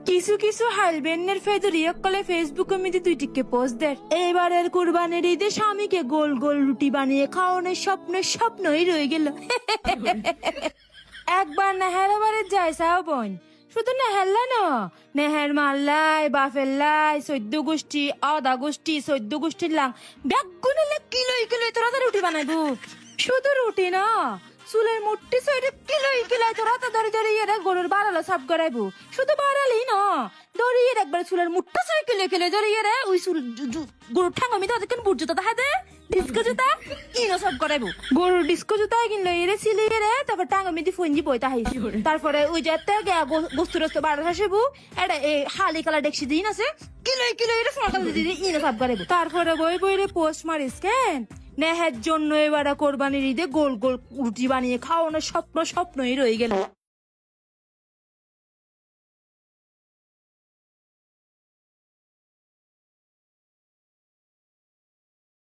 কিছু কিছু হালবেনের ফেদরিয়া কলে ফেসবুকে মিদি দুই টিকে পোস্ট দেয়। এবারের কুরবানির ঈদে স্বামীকে গোল গোল রুটি বানিয়ে খাওয়ানোর স্বপ্নই রয়ে গেল। একবার নেহার বাড়ি যায় সাও বোন, শুধু নেহাল্লা না, নেহের মাল্লাই বাফেল্লাই 14 গোষ্ঠী আদা গোষ্ঠী 14 গোষ্ঠীর লাং ব্যাগুনে কিলো কিলো তোরা রুটি বানাইবো। শুধু রুটি না, চুলের মুঠি সইরে কিলো কিলো তোরা তো ধরে এরা গরুর বাড়ালো সাফ করাইবো। শুধু বাড়ালি না, ধরিয়ে একবার চুলের মুঠটা সই কিলো কিলো ধরিয়ে রে ওই চুল গরুর ঠাঙ্গমি তো কেন বুট জুতা দেখা দে ডিস্কো জুতা কিনো সব করাইবো। গরুর ডিস্কো জুতা কিনলো এরে সিলিয়ে রে, তারপর টাঙ্গমি দি ফঞ্জি বইতা হাইছি। তারপরে ওই যে গোস্তু রস্ত বাড়া হাসিবো, এটা এই হালি কালা ডেকসি দিন আছে কিলো কিলো এরে সকাল দিদি ইনো সব করাইবো। তারপরে বই রে পোস্ট মারিস কেন নেহের জন্য এবার কোরবানির ঈদে গোল গোল রুটি বানিয়ে খাওয়ানোর স্বপ্নই রয়ে গেল।